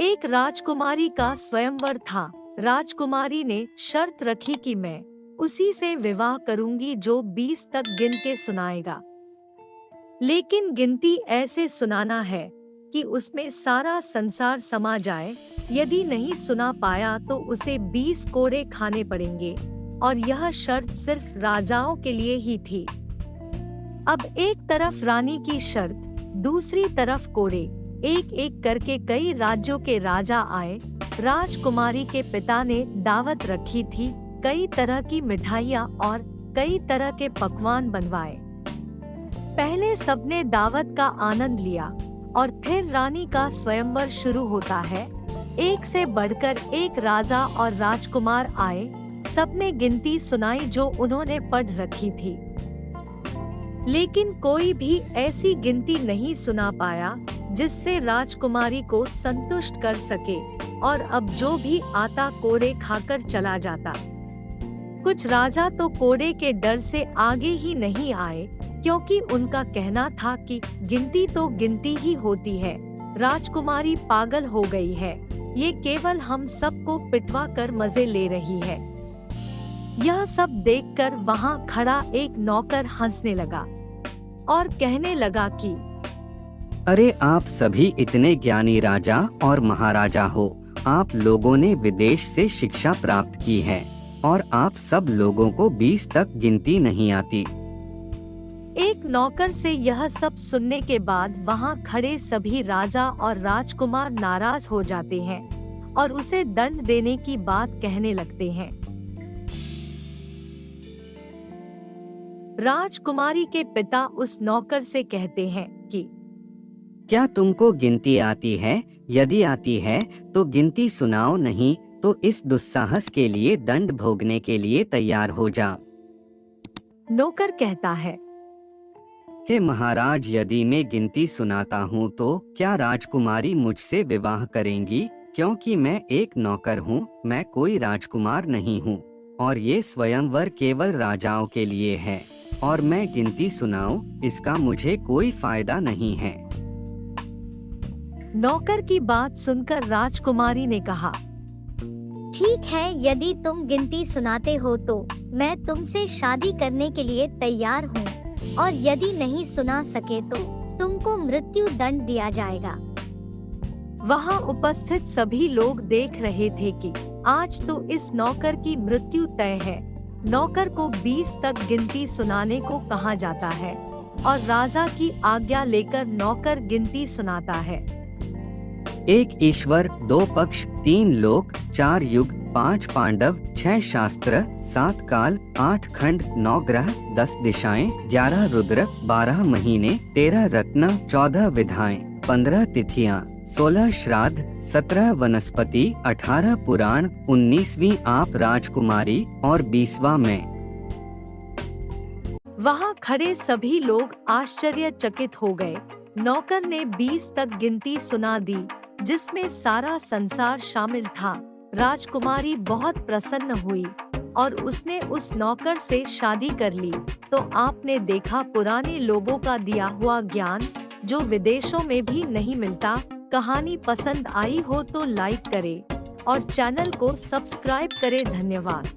एक राजकुमारी का स्वयंवर था। राजकुमारी ने शर्त रखी कि मैं उसी से विवाह करूंगी जो 20 तक गिन के सुनाएगा। लेकिन गिनती ऐसे सुनाना है कि उसमें सारा संसार समा जाए। यदि नहीं सुना पाया तो उसे 20 कोड़े खाने पड़ेंगे और यह शर्त सिर्फ राजाओं के लिए ही थी। अब एक तरफ रानी की शर्त, दूसरी तरफ कोड़े। एक एक करके कई राज्यों के राजा आए। राजकुमारी के पिता ने दावत रखी थी, कई तरह की मिठाइयाँ और कई तरह के पकवान बनवाए। पहले सबने दावत का आनंद लिया और फिर रानी का स्वयंवर शुरू होता है। एक से बढ़कर एक राजा और राजकुमार आए। सबने गिनती सुनाई जो उन्होंने पढ़ रखी थी, लेकिन कोई भी ऐसी गिनती नहीं सुना पाया जिससे राजकुमारी को संतुष्ट कर सके, और अब जो भी आता कोड़े खाकर चला जाता। कुछ राजा तो कोड़े के डर से आगे ही नहीं आए, क्योंकि उनका कहना था कि गिनती तो गिनती ही होती है, राजकुमारी पागल हो गई है, ये केवल हम सबको पिटवा कर मजे ले रही है। यह सब देखकर वहां खड़ा एक नौकर हंसने लगा और कहने लगा कि अरे आप सभी इतने ज्ञानी राजा और महाराजा हो। आप लोगों ने विदेश से शिक्षा प्राप्त की है और आप सब लोगों को 20 तक गिनती नहीं आती। एक नौकर से यह सब सुनने के बाद वहां खड़े सभी राजा और राजकुमार नाराज हो जाते हैं और उसे दंड देने की बात कहने लगते हैं। राजकुमारी के पिता उस नौकर से कहते हैं कि क्या तुमको गिनती आती है? यदि आती है तो गिनती सुनाओ, नहीं तो इस दुस्साहस के लिए दंड भोगने के लिए तैयार हो जा। नौकर कहता है, हे महाराज, यदि मैं गिनती सुनाता हूँ तो क्या राजकुमारी मुझसे विवाह करेंगी? क्योंकि मैं एक नौकर हूँ, मैं कोई राजकुमार नहीं हूँ और ये स्वयंवर केवल राजाओं के लिए है, और मैं गिनती सुनाऊं इसका मुझे कोई फायदा नहीं है। नौकर की बात सुनकर राजकुमारी ने कहा, ठीक है, यदि तुम गिनती सुनाते हो तो मैं तुमसे शादी करने के लिए तैयार हूँ, और यदि नहीं सुना सके तो तुमको मृत्यु दंड दिया जाएगा। वहाँ उपस्थित सभी लोग देख रहे थे कि आज तो इस नौकर की मृत्यु तय है। नौकर को 20 तक गिनती सुनाने को कहा जाता है और राजा की आज्ञा लेकर नौकर गिनती सुनाता है। 1 ईश्वर, 2 पक्ष, 3 लोक, 4 युग, 5 पांडव, 6 शास्त्र, 7 काल, 8 खंड, 9 ग्रह, 10 दिशाएं, 11 रुद्र, 12 महीने, 13 रत्न, 14 विधाएं, 15 तिथियां, 16 श्राद्ध, 17 वनस्पति, 18 पुराण, 19वीं आप राजकुमारी और 20वां मैं। वहाँ खड़े सभी लोग आश्चर्यचकित हो गए। नौकर ने 20 तक गिनती सुना दी, जिसमें सारा संसार शामिल था। राजकुमारी बहुत प्रसन्न हुई और उसने उस नौकर से शादी कर ली। तो आपने देखा पुराने लोगों का दिया हुआ ज्ञान जो विदेशों में भी नहीं मिलता। कहानी पसंद आई हो तो लाइक करें और चैनल को सब्सक्राइब करें। धन्यवाद।